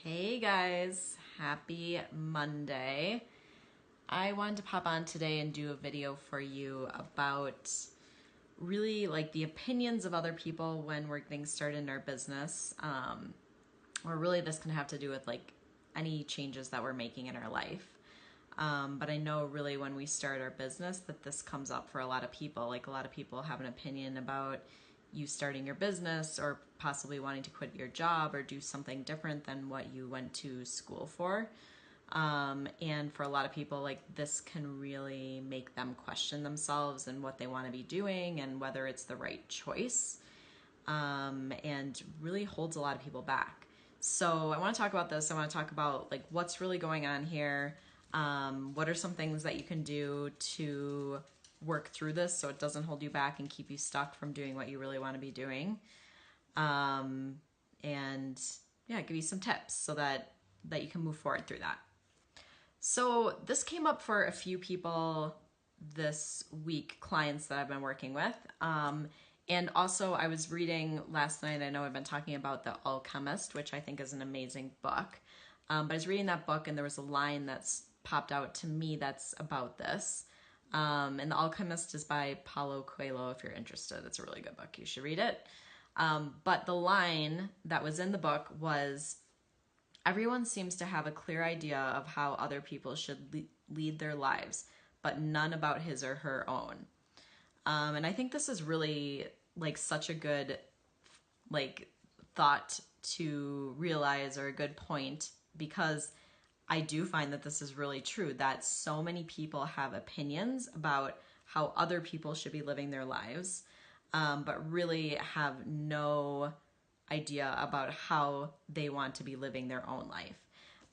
Hey guys, happy Monday. I wanted to pop on today and do a video for you about really like the opinions of other people when we're getting started in our business. Or really this can have to do with like any changes that we're making in our life. But I know really when we start our business that this comes up for a lot of people. Like a lot of people have an opinion about you starting your business or possibly wanting to quit your job or do something different than what you went to school for. And for a lot of people, like this can really make them question themselves and what they want to be doing and whether it's the right choice, and really holds a lot of people back. So I want to talk about this. I want to talk about like what's really going on here. What are some things that you can do to work through this so it doesn't hold you back and keep you stuck from doing what you really want to be doing? And yeah, give you some tips so that you can move forward through that. So this came up for a few people this week, clients that I've been working with. And also I was reading last night, I know I've been talking about The Alchemist, which I think is an amazing book. But I was reading that book and there was a line that's popped out to me that's about this. And The Alchemist is by Paulo Coelho. If you're interested, it's a really good book. You should read it. But the line that was in the book was, everyone seems to have a clear idea of how other people should lead their lives, but none about his or her own. And I think this is really like such a good like thought to realize, or a good point, because I do find that this is really true, that so many people have opinions about how other people should be living their lives, but really have no idea about how they want to be living their own life.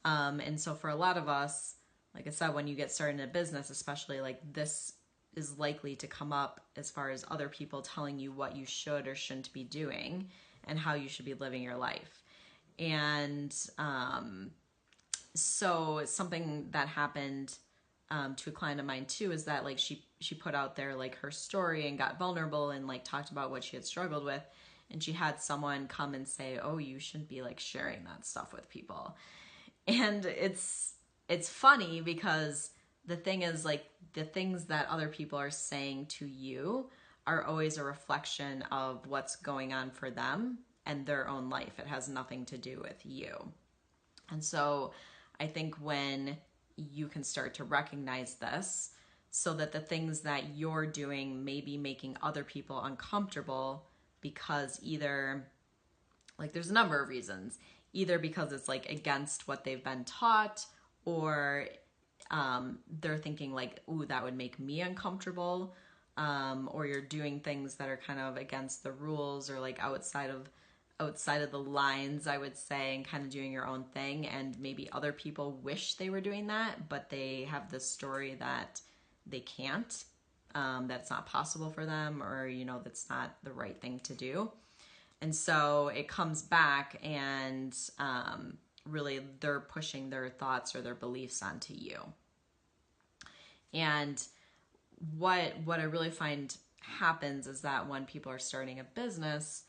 And so for a lot of us, like I said, when you get started in a business, especially, like this is likely to come up as far as other people telling you what you should or shouldn't be doing and how you should be living your life. And so something that happened to a client of mine too is that like she put out there like her story and got vulnerable and like talked about what she had struggled with, and she had someone come and say, oh, you shouldn't be like sharing that stuff with people. And it's funny because the thing is, like, the things that other people are saying to you are always a reflection of what's going on for them and their own life. It has nothing to do with you. And so I think when you can start to recognize this, so that the things that you're doing may be making other people uncomfortable because either, like, there's a number of reasons, either because it's like against what they've been taught, or they're thinking like, ooh, that would make me uncomfortable, or you're doing things that are kind of against the rules or like outside of the lines, I would say, and kind of doing your own thing. And maybe other people wish they were doing that, but they have this story that they can't, that's not possible for them, or, you know, that's not the right thing to do. And so it comes back and really they're pushing their thoughts or their beliefs onto you. And what I really find happens is that when people are starting a business,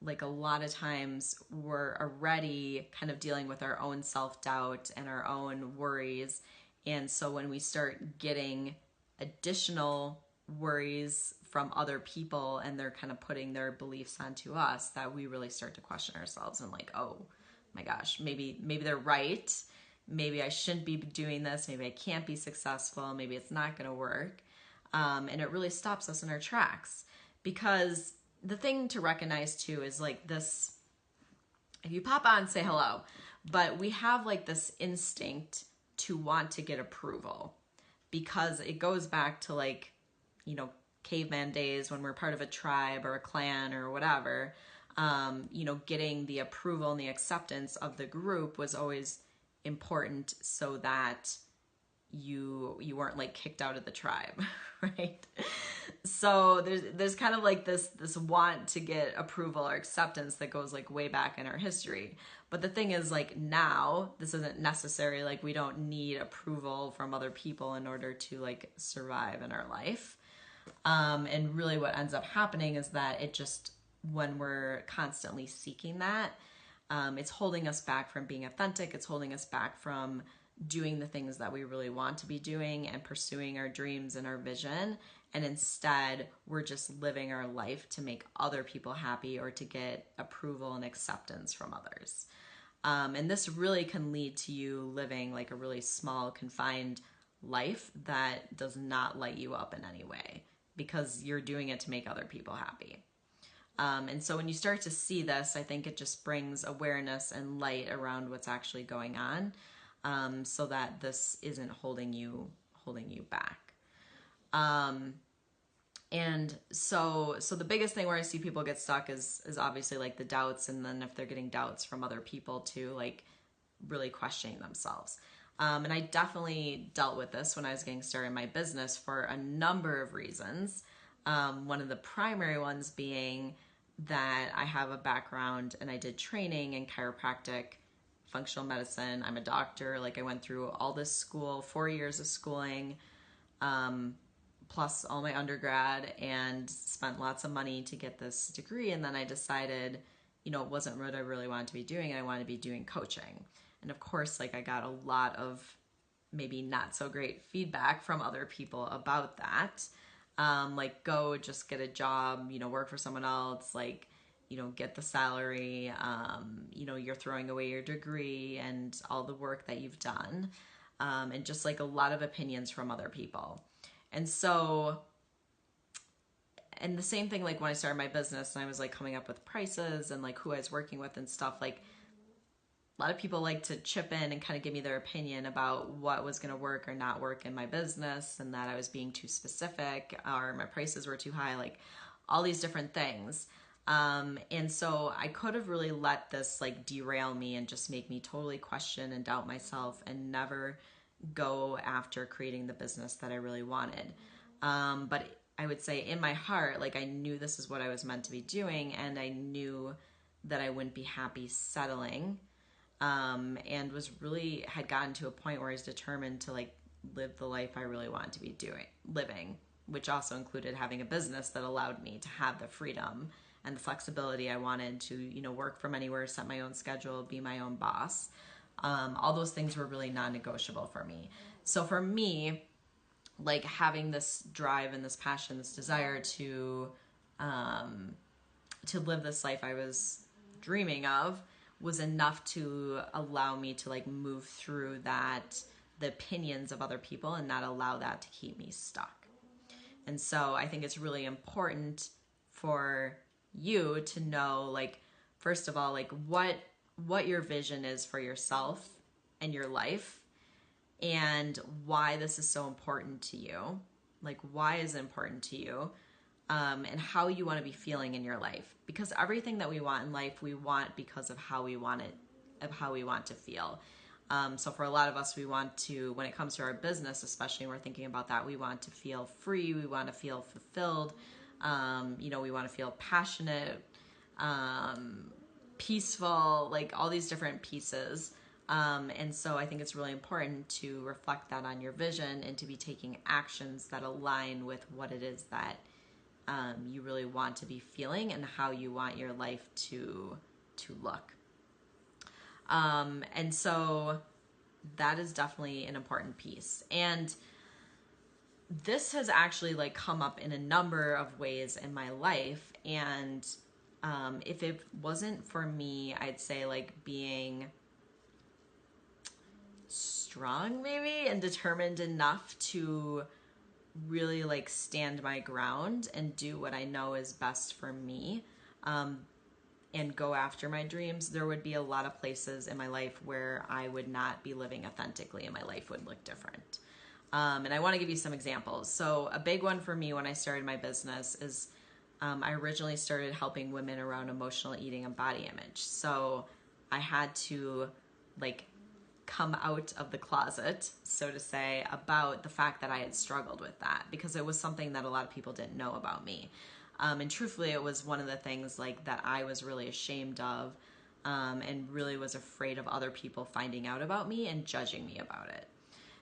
like a lot of times we're already kind of dealing with our own self-doubt and our own worries. And so when we start getting additional worries from other people and they're kind of putting their beliefs onto us, that we really start to question ourselves and like, oh my gosh, maybe they're right. Maybe I shouldn't be doing this. Maybe I can't be successful. Maybe it's not going to work. And it really stops us in our tracks, because the thing to recognize too is like this, if you pop on, say hello, but we have like this instinct to want to get approval, because it goes back to like, you know, caveman days when we're part of a tribe or a clan or whatever. You know, getting the approval and the acceptance of the group was always important so that you weren't like kicked out of the tribe, right? So there's kind of like this want to get approval or acceptance that goes like way back in our history. But the thing is, like, now this isn't necessary. Like, we don't need approval from other people in order to like survive in our life. And really what ends up happening is that it just, when we're constantly seeking that, It's holding us back from being authentic. It's holding us back from doing the things that we really want to be doing and pursuing our dreams and our vision. And instead, we're just living our life to make other people happy or to get approval and acceptance from others. And this really can lead to you living like a really small, confined life that does not light you up in any way because you're doing it to make other people happy. And so when you start to see this, I think it just brings awareness and light around what's actually going on, so that this isn't holding you back. And so the biggest thing where I see people get stuck is obviously like the doubts, and then if they're getting doubts from other people too, like really questioning themselves. And I definitely dealt with this when I was getting started in my business for a number of reasons. One of the primary ones being that I have a background and I did training in chiropractic, functional medicine. I'm a doctor. Like I went through all this school, 4 years of schooling, plus all my undergrad, and spent lots of money to get this degree. And then I decided, it wasn't what I really wanted to be doing, and I wanted to be doing coaching. And of course, like I got a lot of maybe not so great feedback from other people about that. Like go just get a job, work for someone else, like, get the salary, you're throwing away your degree and all the work that you've done. And just like a lot of opinions from other people. And so, and the same thing, like when I started my business and I was like coming up with prices and like who I was working with and stuff, like a lot of people like to chip in and kind of give me their opinion about what was going to work or not work in my business, and that I was being too specific or my prices were too high, like all these different things. And so I could have really let this like derail me and just make me totally question and doubt myself and never go after creating the business that I really wanted. But I would say in my heart, like I knew this is what I was meant to be doing, and I knew that I wouldn't be happy settling. And had gotten to a point where I was determined to like live the life I really wanted to be living, which also included having a business that allowed me to have the freedom and the flexibility I wanted to, work from anywhere, set my own schedule, be my own boss. All those things were really non-negotiable for me. So for me, like having this drive and this passion, this desire to live this life I was dreaming of was enough to allow me to like move through the opinions of other people and not allow that to keep me stuck. And so I think it's really important for you to know, like, first of all, like what your vision is for yourself and your life, and why this is so important to you. Like, why is it important to you? And how you want to be feeling in your life. Because everything that we want in life, we want because of how we want it, of how we want to feel. So for a lot of us, we want to, when it comes to our business, especially when we're thinking about that, we want to feel free. We want to feel fulfilled. We want to feel passionate, peaceful, like all these different pieces. And so I think it's really important to reflect that on your vision and to be taking actions that align with what it is that you really want to be feeling and how you want your life to look. And so that is definitely an important piece. And this has actually like come up in a number of ways in my life. And if it wasn't for me, I'd say like being strong maybe and determined enough to really like stand my ground and do what I know is best for me, and go after my dreams, there would be a lot of places in my life where I would not be living authentically and my life would look different. And I want to give you some examples. So a big one for me when I started my business is I originally started helping women around emotional eating and body image. So I had to like come out of the closet, so to say, about the fact that I had struggled with that, because it was something that a lot of people didn't know about me. And truthfully, it was one of the things like that I was really ashamed of, and really was afraid of other people finding out about me and judging me about it.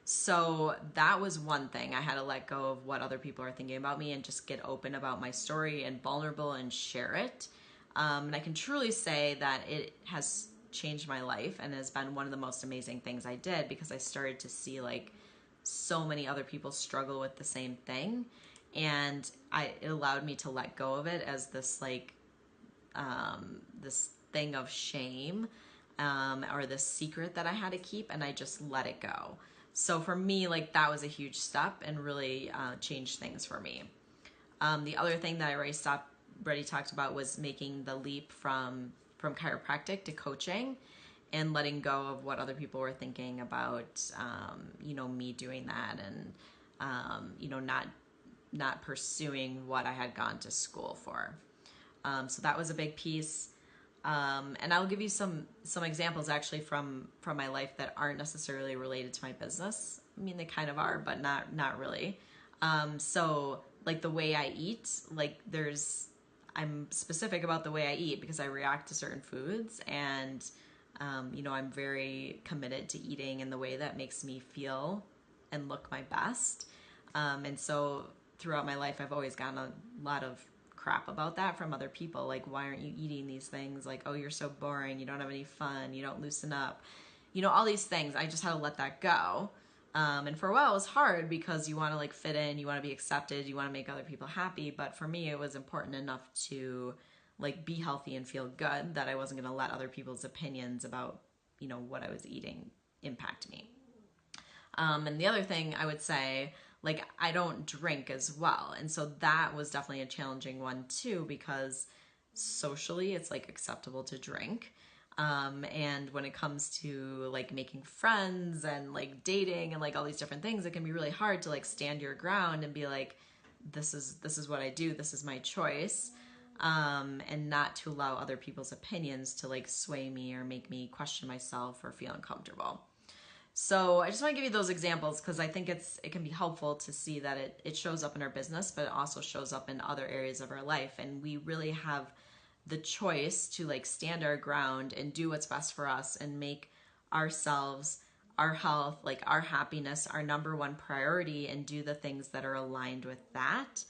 So that was one thing. I had to let go of what other people are thinking about me and just get open about my story and vulnerable and share it. And I can truly say that it has changed my life and has been one of the most amazing things I did, because I started to see like so many other people struggle with the same thing. And it allowed me to let go of it as this like, this thing of shame, or this secret that I had to keep, and I just let it go. So for me, like that was a huge step and really changed things for me. The other thing that I already talked about was making the leap from chiropractic to coaching, and letting go of what other people were thinking about, me doing that, and, not pursuing what I had gone to school for. So that was a big piece. And I'll give you some examples actually from my life that aren't necessarily related to my business. I mean, they kind of are, but not really. So like the way I eat, like I'm specific about the way I eat because I react to certain foods, and, I'm very committed to eating in the way that makes me feel and look my best. And so throughout my life, I've always gotten a lot of crap about that from other people. Like, why aren't you eating these things? Like, oh, you're so boring. You don't have any fun. You don't loosen up. All these things. I just had to let that go. And for a while it was hard because you want to like fit in, you want to be accepted, you want to make other people happy. But for me, it was important enough to like be healthy and feel good that I wasn't going to let other people's opinions about, what I was eating impact me. And the other thing I would say, like, I don't drink as well. And so that was definitely a challenging one too, because socially it's like acceptable to drink. And when it comes to like making friends and like dating and like all these different things, it can be really hard to like stand your ground and be like, this is what I do. This is my choice. And not to allow other people's opinions to like sway me or make me question myself or feel uncomfortable. So I just want to give you those examples because I think it can be helpful to see that it shows up in our business, but it also shows up in other areas of our life. And we really have the choice to like stand our ground and do what's best for us and make ourselves, our health, like our happiness, our number one priority, and do the things that are aligned with that.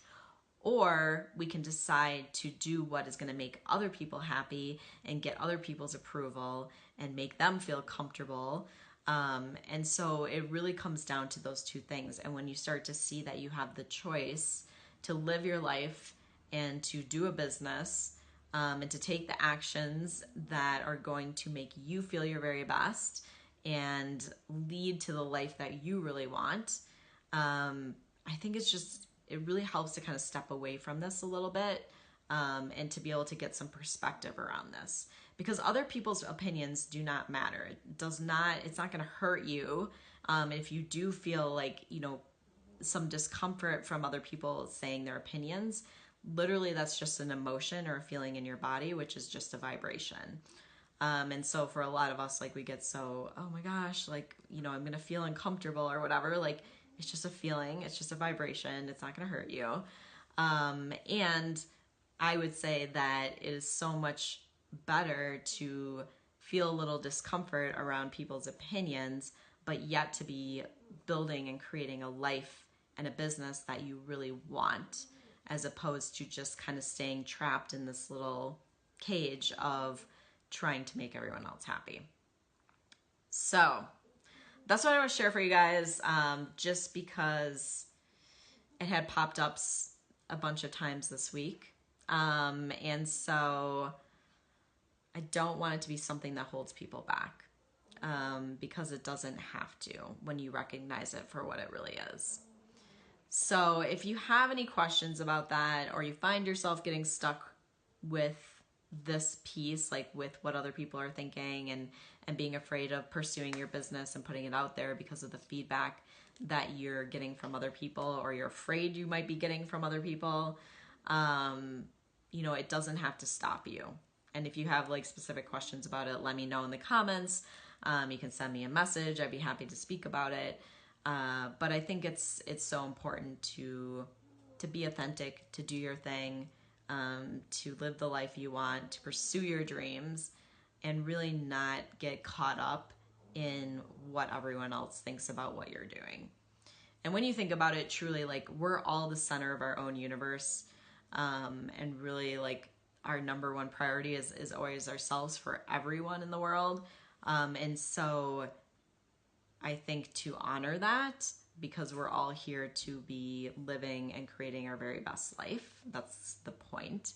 Or we can decide to do what is going to make other people happy and get other people's approval and make them feel comfortable. And so it really comes down to those two things. And when you start to see that you have the choice to live your life and to do a business, and to take the actions that are going to make you feel your very best and lead to the life that you really want, I think it really helps to kind of step away from this a little bit, and to be able to get some perspective around this. Because other people's opinions do not matter. It's not going to hurt you. If you do feel like, some discomfort from other people saying their opinions, literally that's just an emotion or a feeling in your body, which is just a vibration. And so for a lot of us, like we get so, oh my gosh, like, I'm going to feel uncomfortable or whatever. Like it's just a feeling. It's just a vibration. It's not going to hurt you. And I would say that it is so much better to feel a little discomfort around people's opinions, but yet to be building and creating a life and a business that you really want, as opposed to just kind of staying trapped in this little cage of trying to make everyone else happy. So that's what I want to share for you guys, just because it had popped up a bunch of times this week. And so I don't want it to be something that holds people back, because it doesn't have to when you recognize it for what it really is. So if you have any questions about that, or you find yourself getting stuck with this piece, like with what other people are thinking and being afraid of pursuing your business and putting it out there because of the feedback that you're getting from other people, or you're afraid you might be getting from other people, it doesn't have to stop you. And if you have like specific questions about it, let me know in the comments. You can send me a message. I'd be happy to speak about it. But I think it's so important to be authentic, to do your thing, to live the life you want, to pursue your dreams, and really not get caught up in what everyone else thinks about what you're doing. And when you think about it, truly, like, we're all the center of our own universe, and really, like, our number one priority is always ourselves for everyone in the world. And so I think to honor that, because we're all here to be living and creating our very best life. That's the point.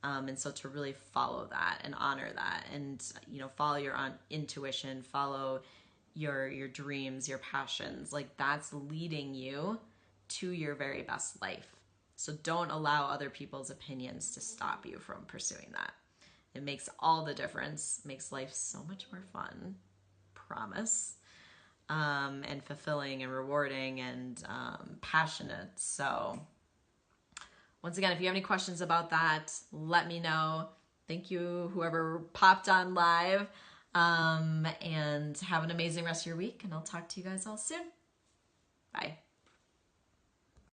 And so to really follow that and honor that, and, you know, follow your own intuition, follow your dreams, your passions, like that's leading you to your very best life. So don't allow other people's opinions to stop you from pursuing that. It makes all the difference, makes life so much more fun, promise, and fulfilling and rewarding and passionate. So once again, if you have any questions about that, let me know. Thank you, whoever popped on live, and have an amazing rest of your week, and I'll talk to you guys all soon. Bye.